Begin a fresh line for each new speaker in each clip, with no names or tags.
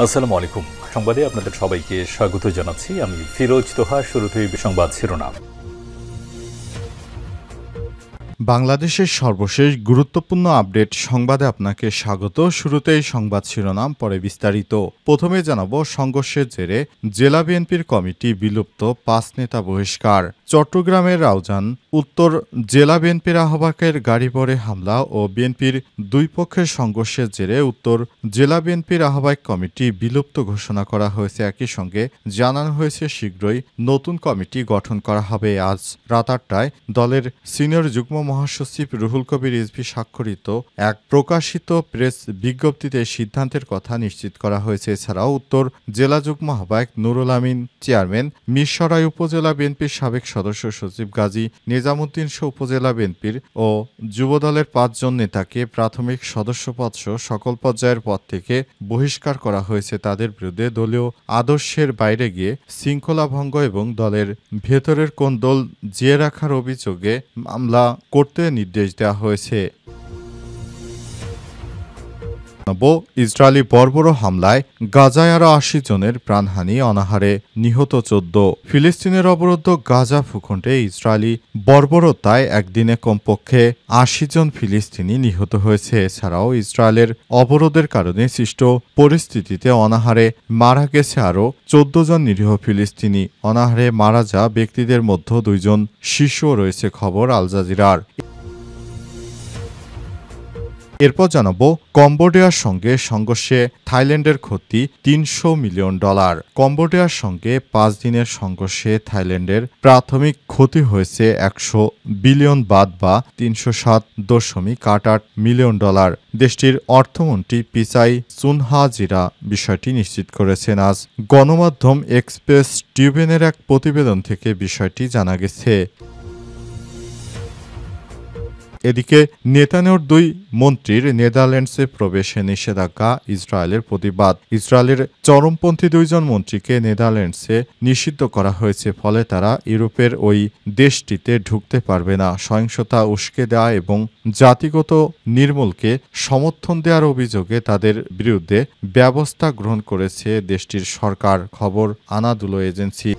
আসসালামু আলাইকুম। সংবাদে আপনাদের সবাইকে স্বাগত জানাচ্ছি। আমি ফিরোজ তোহা। শুরুতেই সংবাদ শিরোনাম।
বাংলাদেশের সর্বশেষ গুরুত্বপূর্ণ আপডেট সংবাদে আপনাকে স্বাগত। শুরুতেই সংবাদ শিরোনাম, পরে বিস্তারিত। প্রথমে জানাবো, সংঘর্ষের জেরে জেলা বিএনপির কমিটি বিলুপ্ত, ৫ নেতা বহিষ্কার। চট্টগ্রামের রাউজান উত্তর জেলা বিএনপির আহ্বায়কের গাড়িবহরে হামলা ও বিএনপির দুই পক্ষের সংঘর্ষের জেরে উত্তর জেলা বিএনপির আহ্বায়ক কমিটি বিলুপ্ত ঘোষণা করা হয়েছে। একই সঙ্গে জানানো হয়েছে শীঘ্রই নতুন কমিটি গঠন করা হবে। আজ রাত ৮টায় দলের সিনিয়র যুগ্ম মহাসচিব রুহুল কবির রিজভী স্বাক্ষরিত এক প্রকাশিত প্রেস বিজ্ঞপ্তিতে সিদ্ধান্তের কথা নিশ্চিত করা হয়েছে। এছাড়াও উত্তর জেলা যুগ্ম আহ্বায়ক নুরুল আমিন চেয়ারম্যান, মিরসরাই উপজেলা বিএনপির সাবেক সদস্য সচিব গাজী নিজামুদ্দিন সহ উপজেলা বিএনপির ও যুবদলের ৫ জন নেতাকে প্রাথমিক সদস্যপদসহ সকল পর্যায়ের পদ থেকে বহিষ্কার করা হয়েছে। তাদের বিরুদ্ধে দলীয় আদর্শের বাইরে গিয়ে শৃঙ্খলা ভঙ্গ এবং দলের ভেতরের কোন্দল জিয়ে রাখার অভিযোগে মামলা করতে নির্দেশ দেওয়া হয়েছে। ইসরায়েলি বর্বর হামলায় গাজায় আরও ৮০ জনের প্রাণহানি, অনাহারে নিহত ১৪। ফিলিস্তিনের অবরুদ্ধ গাজা ভূখণ্ডে ইসরায়েলি বর্বরতায় একদিনে কমপক্ষে ৮০ জন ফিলিস্তিনি নিহত হয়েছে। এছাড়াও ইসরায়েলের অবরোধের কারণে সৃষ্ট পরিস্থিতিতে অনাহারে মারা গেছে আরও ১৪ জন নিরীহ ফিলিস্তিনি। অনাহারে মারা যা ব্যক্তিদের মধ্যে ২ জন শিশুও রয়েছে, খবর আল জাজিরার। এরপর জানাবো, কম্বোডিয়ার সঙ্গে সংঘর্ষে থাইল্যান্ডের ক্ষতি $৩০০ মিলিয়ন। কম্বোডিয়ার সঙ্গে ৫ দিনের সংঘর্ষে থাইল্যান্ডের প্রাথমিক ক্ষতি হয়েছে ১০০ বিলিয়ন বাদ বা $৩০৭.৮ মিলিয়ন। দেশটির অর্থমন্ত্রী পিচাই চুনহাজিরা বিষয়টি নিশ্চিত করেছেন। আজ গণমাধ্যম এক্সপ্রেস টিউবেনের এক প্রতিবেদন থেকে বিষয়টি জানা গেছে। এদিকে নেতানিয়াহুর ২ মন্ত্রীর নেদারল্যান্ডসে প্রবেশে নিষেধাজ্ঞা, ইসরায়েলের প্রতিবাদ। ইসরায়েলের চরমপন্থী ২ জন মন্ত্রীকে নেদারল্যান্ডসে নিষিদ্ধ করা হয়েছে, ফলে তারা ইউরোপের ওই দেশটিতে ঢুকতে পারবে না। সহিংসতা উস্কে দেওয়া এবং জাতিগত নির্মূলকে সমর্থন দেওয়ার অভিযোগে তাদের বিরুদ্ধে ব্যবস্থা গ্রহণ করেছে দেশটির সরকার, খবর আনাদুলো এজেন্সি।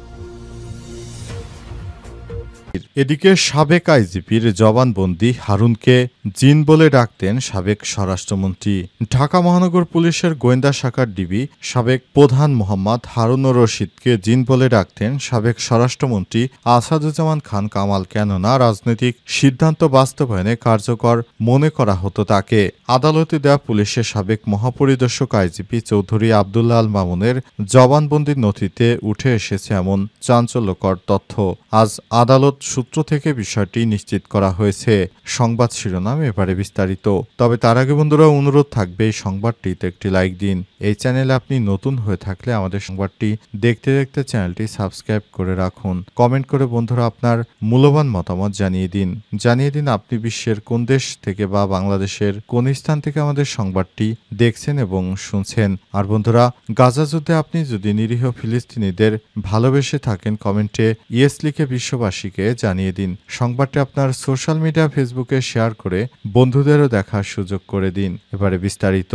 এদিকে সাবেক আইজিপির জবানবন্দি, হারুনকে জিন বলে ডাকতেন সাবেক স্বরাষ্ট্রমন্ত্রী। ঢাকা মহানগর পুলিশের গোয়েন্দা শাখার ডিবি সাবেক প্রধান মোহাম্মদ হারুনুর রশিদকে জিন বলে ডাকতেন সাবেক স্বরাষ্ট্রমন্ত্রী আসাদুজ্জামান খান কামাল। কেননা রাজনৈতিক সিদ্ধান্ত বাস্তবায়নে কার্যকর মনে করা হতো তাকে। আদালতে দেওয়া পুলিশের সাবেক মহাপরিদর্শক আইজিপি চৌধুরী আবদুল্লাহ আল মামুনের জবানবন্দির নথিতে উঠে এসেছে এমন চাঞ্চল্যকর তথ্য। আজ আদালত সূত্র থেকে বিষয়টি নিশ্চিত করা হয়েছে। সংবাদ শিরোনাম, এবারে বিস্তারিত। তবে তার আগে বন্ধুরা, অনুরোধ থাকবে এই সংবাদটিতে একটি লাইক দিন। এই চ্যানেলে আপনি নতুন হয়ে থাকলে আমাদের সংবাদটি দেখতে দেখতে চ্যানেলটি সাবস্ক্রাইব করে রাখুন। কমেন্ট করে বন্ধুরা আপনার মূল্যবান মতামত জানিয়ে দিন আপনি বিশ্বের কোন দেশ থেকে বা বাংলাদেশের কোন স্থান থেকে আমাদের সংবাদটি দেখছেন এবং শুনছেন। আর বন্ধুরা, গাজা যুদ্ধে আপনি যদি নিরীহ ফিলিস্তিনিদের ভালোবেসে থাকেন, কমেন্টে ইয়েস লিখে বিশ্ববাসীকে জানিয়ে দিন। সংবাদটি আপনার সোশ্যাল মিডিয়া ফেসবুকে শেয়ার করে বন্ধুদেরও দেখার সুযোগ করে দিন। এবারে বিস্তারিত।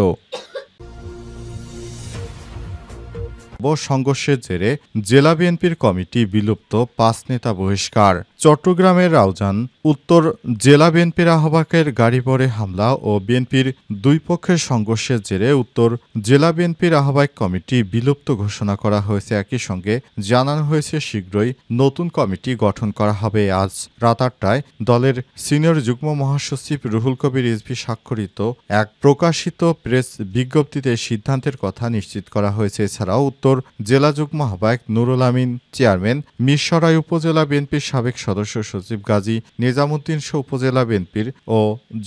সংঘর্ষের জেরে জেলা বিএনপির কমিটি বিলুপ্ত, ৫ নেতা বহিষ্কার। চট্টগ্রামের রাউজান উত্তর জেলা বিএনপির আহ্বায়কের গাড়িবহরে হামলা ও বিএনপির দুই পক্ষের সংঘর্ষের জেরে উত্তর জেলা বিএনপির আহ্বায়ক কমিটি বিলুপ্ত ঘোষণা করা হয়েছে। একই সঙ্গে জানানো হয়েছে শীঘ্রই নতুন কমিটি গঠন করা হবে। আজ রাত ৮টায় দলের সিনিয়র যুগ্ম মহাসচিব রুহুল কবির রিজভী স্বাক্ষরিত এক প্রকাশিত প্রেস বিজ্ঞপ্তিতে সিদ্ধান্তের কথা নিশ্চিত করা হয়েছে। এছাড়াও উত্তর জেলা যুগ্ম আহ্বায়ক নুরুল আমিন চেয়ারম্যান, মিরসরাই উপজেলা বিএনপির সাবেক সদস্য সচিব গাজী নিজামুদ্দিন সহ উপজেলা বিএনপির ও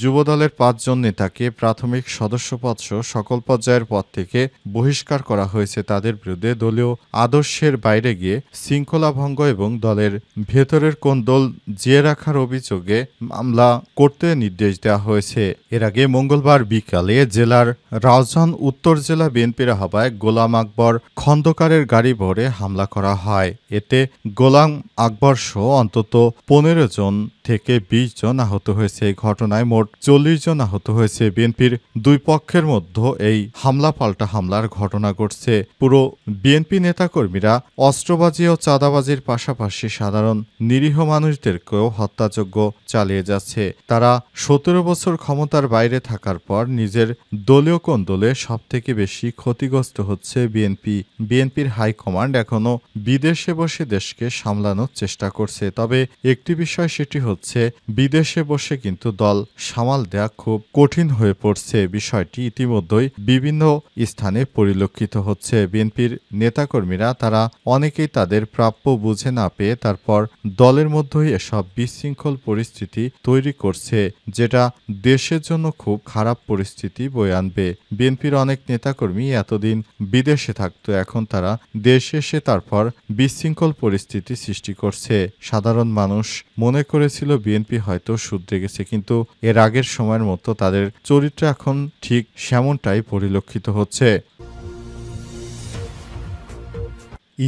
যুবদলের ৫ জন নেতাকে প্রাথমিক সদস্যপদসহ সকল পর্যায়ের পদ থেকে বহিষ্কার করা হয়েছে। তাদের বিরুদ্ধে দলীয় আদর্শের বাইরে গিয়ে শৃঙ্খলা ভঙ্গ এবং দলের ভেতরের কোন্দল জিয়ে রাখার অভিযোগে মামলা করতে নির্দেশ দেওয়া হয়েছে। এর আগে মঙ্গলবার বিকালে জেলার রাউজান উত্তর জেলা বিএনপির আহ্বায়ক গোলাম আকবর খন্দকারের গাড়িবহরে হামলা করা হয়। এতে গোলাম আকবর সহ অন্তত অন্তত 15 জন থেকে 20 জন আহত হয়েছে। এই ঘটনায় মোট 40 জন আহত হয়েছে। বিএনপির দুই পক্ষের মধ্যে এই হামলা পাল্টা হামলার ঘটনা ঘটছে। পুরো বিএনপি নেতাকর্মীরা অস্ত্রবাজি ও চাঁদাবাজির পাশাপাশি সাধারণ নিরীহ মানুষদেরকেও হত্যাযজ্ঞ চালিয়ে যাচ্ছে। তারা 17 বছর ক্ষমতার বাইরে থাকার পর নিজের দলীয় কোন্দলে সবথেকে বেশি ক্ষতিগ্রস্ত হচ্ছে বিএনপি। বিএনপির হাইকমান্ড এখনও বিদেশে বসে দেশকে সামলানোর চেষ্টা করছে। তবে একটি বিষয় সেটি হচ্ছে বিদেশে বসে কিন্তু দল সামাল দেয়া খুব কঠিন হয়ে পড়ছে। বিষয়টি ইতিমধ্যেই বিভিন্ন স্থানে পরিলক্ষিত হচ্ছে। বিএনপির নেতাকর্মীরা তারা অনেকেই তাদের প্রাপ্য বুঝে না পেয়ে তারপর দলের মধ্যেই এসব বিশৃঙ্খল পরিস্থিতি তৈরি করছে, যেটা দেশের জন্য খুব খারাপ পরিস্থিতি বয়ে আনবে। বিএনপির অনেক নেতাকর্মী এতদিন বিদেশে থাকতো, এখন তারা দেশে এসে তারপর বিশৃঙ্খল পরিস্থিতি সৃষ্টি করছে। সাধারণ মানুষ মনে করেছিল বিএনপি হয়তো শুধরে গেছে, কিন্তু এর আগের সময়ের মতো তাদের চরিত্র এখন ঠিক সেমনটাই পরিলক্ষিত হচ্ছে।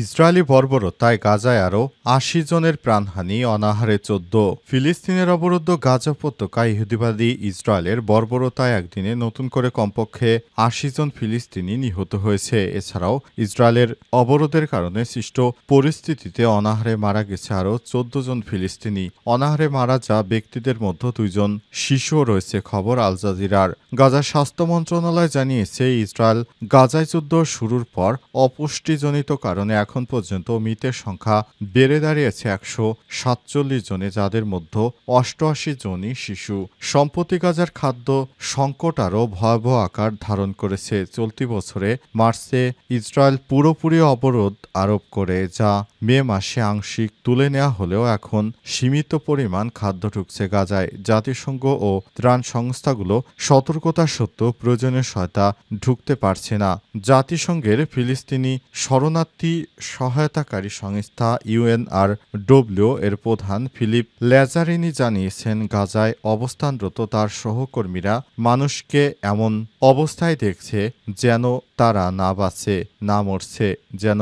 ইসরায়েলি বর্বরতায় গাজায় আরও ৮০ জনের প্রাণহানি, অনাহারে ১৪। ফিলিস্তিনের অবরুদ্ধ গাজা উপত্যকায় ইহুদিবাদী ইসরায়েলের বর্বরতায় একদিনে নতুন করে কমপক্ষে ৮০ জন ফিলিস্তিনি নিহত হয়েছে। এছাড়াও ইসরায়েলের অবরোধের কারণে সৃষ্ট পরিস্থিতিতে অনাহারে মারা গেছে আরও ১৪ জন ফিলিস্তিনি। অনাহারে মারা যা ব্যক্তিদের মধ্যে ২ জন শিশুও রয়েছে। খবর আল জাজিরার। গাজার স্বাস্থ্য মন্ত্রণালয় জানিয়েছে, ইসরায়েল গাজায় যুদ্ধ শুরুর পর অপুষ্টিজনিত কারণে এখন পর্যন্ত মৃতের সংখ্যা বেড়ে দাঁড়িয়েছে ১৪৭ জনে, যাদের মধ্যে ৮৮ জনই শিশু। সম্প্রতি গাজার খাদ্য সংকট আরও ভয়াবহ আকার ধারণ করেছে। চলতি বছরে মার্চে ইসরায়েল পুরোপুরি অবরোধ আরোপ করে, যা মে মাসে আংশিক তুলে নেওয়া হলেও এখন সীমিত পরিমাণ খাদ্য ঢুকছে গাজায়। জাতিসংঘ ও ত্রাণ সংস্থাগুলো সতর্কতা সত্ত্বেও প্রয়োজনীয় সহায়তা ঢুকতে পারছে না। জাতিসংঘের ফিলিস্তিনি শরণার্থী সহায়তাকারী সংস্থা ইউএনআরডব্লিউ এর প্রধান ফিলিপ ল্যাজারিনি জানিয়েছেন, গাজায় অবস্থানরত তার সহকর্মীরা মানুষকে এমন অবস্থায় দেখছে যেন তারা না বাঁচে না মরছে, যেন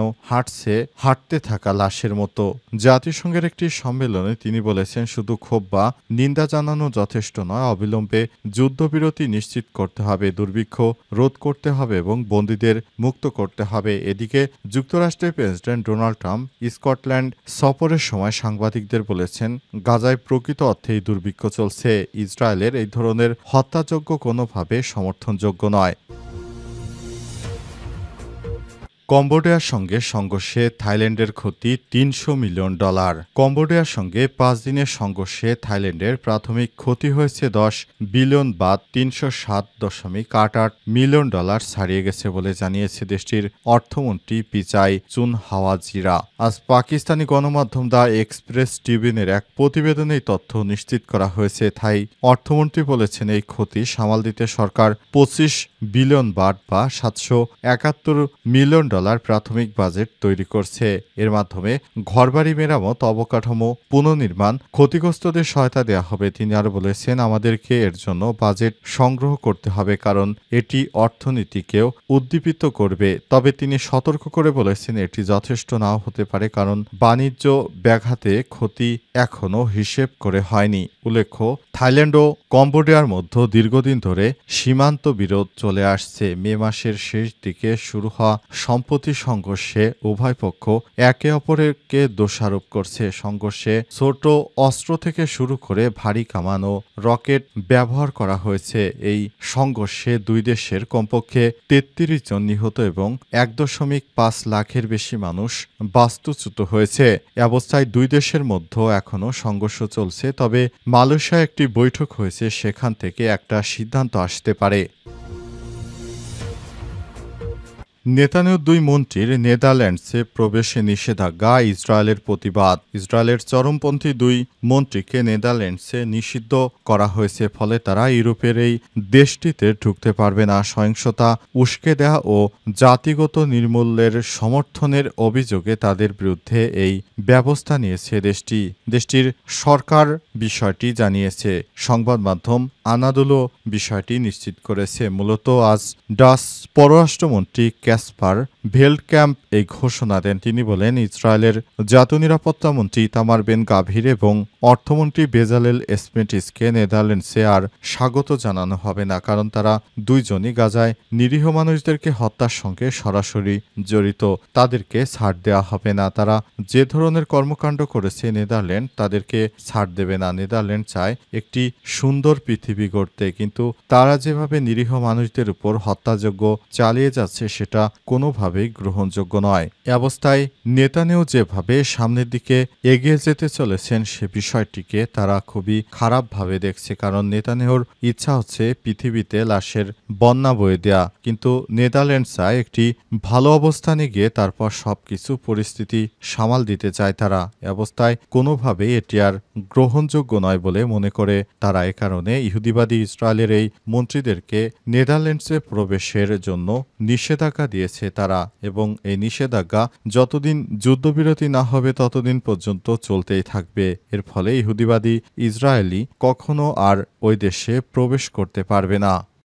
হাঁটতে থাকা লাশের মতো। জাতিসংঘের একটি সম্মেলনে তিনি বলেছেন, শুধু ক্ষোভ বা নিন্দা জানানো যথেষ্ট নয়, অবিলম্বে যুদ্ধবিরতি নিশ্চিত করতে হবে, দুর্ভিক্ষ রোধ করতে হবে এবং বন্দীদের মুক্ত করতে হবে। এদিকে যুক্তরাষ্ট্রের প্রেসিডেন্ট ডোনাল্ড ট্রাম্প স্কটল্যান্ড সফরের সময় সাংবাদিকদের বলেছেন, গাজায় প্রকৃত অর্থেই দুর্ভিক্ষ চলছে। ইসরায়েলের এই ধরনের হত্যাযজ্ঞ কোনোভাবে সমর্থনযোগ্য নয়। কম্বোডিয়ার সঙ্গে সংঘর্ষে থাইল্যান্ডের ক্ষতি $৩০০ মিলিয়ন। কম্বোডিয়ার সঙ্গে ৫ দিনের সংঘর্ষে থাইল্যান্ডের প্রাথমিক ক্ষতি হয়েছে ১০ বিলিয়ন বাদ $৩০৭.৮৮ মিলিয়ন ছাড়িয়ে গেছে বলে জানিয়েছে দেশটির অর্থমন্ত্রী পিচাই চুনহাওয়াজিরা। আজ পাকিস্তানি গণমাধ্যম দ্য এক্সপ্রেস ট্রিবিউনের এক প্রতিবেদনে এই তথ্য নিশ্চিত করা হয়েছে। থাই অর্থমন্ত্রী বলেছেন, এই ক্ষতি সামাল দিতে সরকার ২৫ বিলিয়ন বাট বা $৭৭১ মিলিয়ন প্রাথমিক বাজেট তৈরি করছে। এর মাধ্যমে ঘরবাড়ি মেরামত, অবকাঠামো পুনর্নির্মাণ, ক্ষতিগ্রস্তদের সহায়তা দেওয়া হবে। তিনি আরও বলেছেন, আমাদেরকে এর জন্য বাজেট সংগ্রহ করতে হবে, কারণ এটি অর্থনীতিকেও উদ্দীপিত করবে। তবে তিনি সতর্ক করে বলেছেন, এটি যথেষ্ট নাও হতে পারে, কারণ বাণিজ্য ব্যাঘাতে ক্ষতি এখনও হিসেব করে হয়নি। উল্লেখ্য, থাইল্যান্ড ও কম্বোডিয়ার মধ্যে দীর্ঘদিন ধরে সীমান্ত বিরোধ চলে আসছে। মে মাসের শেষ দিকে শুরু হওয়া সম্প্রতি সংঘর্ষে উভয় পক্ষ একে অপরকে দোষারোপ করছে। সংঘর্ষে ছোট অস্ত্র থেকে শুরু করে ভারী কামান ও রকেট ব্যবহার করা হয়েছে। এই সংঘর্ষে দুই দেশের কমপক্ষে ৩৩ জন নিহত এবং ১.৫ লাখের বেশি মানুষ বাস্তুচ্যুত হয়েছে। এ অবস্থায় দুই দেশের মধ্যে এখনও সংঘর্ষ চলছে। তবে মালয়েশিয়ায় একটি বৈঠক হয়েছে, সেখান থেকে একটা সিদ্ধান্ত আসতে পারে। নেতানিয়াহুর দুই মন্ত্রীর নেদারল্যান্ডসে প্রবেশে নিষেধাজ্ঞা, ইসরায়েলের প্রতিবাদ। ইসরায়েলের চরমপন্থী দুই মন্ত্রীকে নেদারল্যান্ডসে নিষিদ্ধ করা হয়েছে, ফলে তারা ইউরোপের এই দেশটিতে ঢুকতে পারবে না। সহিংসতা, উস্কে দেওয়া ও জাতিগত নির্মূলের সমর্থনের অভিযোগে তাদের বিরুদ্ধে এই ব্যবস্থা নিয়েছে দেশটির সরকার বিষয়টি জানিয়েছে। সংবাদ মাধ্যম আনাদোলো বিষয়টি নিশ্চিত করেছে। মূলত আজ ডাচ পররাষ্ট্রমন্ত্রী ক্যাসপার ভেল্ডক্যাম্প এই ঘোষণা দেন। তিনি বলেন, ইসরায়েলের জাতীয় নিরাপত্তা মন্ত্রী ইতামার বেন গাভির এবং অর্থমন্ত্রী বেজালেল স্মেটিসকে নেদারল্যান্ডসে আর স্বাগত জানানো হবে না, কারণ তারা দুইজনই গাজায় নিরীহ মানুষদেরকে হত্যার সঙ্গে সরাসরি জড়িত। তাদেরকে ছাড় দেওয়া হবে না। তারা যে ধরনের কর্মকাণ্ড করেছে নেদারল্যান্ড তাদেরকে ছাড় দেবে না। নেদারল্যান্ড চায় একটি সুন্দর পৃথিবী গড়তে, কিন্তু তারা যেভাবে নিরীহ মানুষদের উপর হত্যাযজ্ঞ চালিয়ে যাচ্ছে সেটা কোনোভাবেই গ্রহণযোগ্য নয়। এ অবস্থায় নেতানিয়াহু যেভাবে সামনের দিকে এগিয়ে যেতে চলেছেন সে বিষয়টিকে তারা খুবই খারাপভাবে দেখছে, কারণ নেতানিয়াহুর ইচ্ছা হচ্ছে পৃথিবীতে লাশের বন্যা বয়ে দেয়া, কিন্তু নেদারল্যান্ড চায় একটি ভালো অবস্থানে গিয়ে তারপর সবকিছু পরিস্থিতি সামাল দিতে চায় তারা। এ অবস্থায় কোনোভাবেই এটি আর গ্রহণযোগ্য নয় বলে মনে করে তারা। এ কারণে ইহুদিবাদী ইসরায়েলের এই মন্ত্রীদেরকে নেদারল্যান্ডসে প্রবেশের জন্য নিষেধাজ্ঞা দিয়েছে তারা, এবং এই নিষেধাজ্ঞা যতদিন যুদ্ধবিরতি না হবে ততদিন পর্যন্ত চলতেই থাকবে। এর ফলে ইহুদিবাদী ইসরায়েলি কখনো আর ওই দেশে প্রবেশ করতে পারবে না।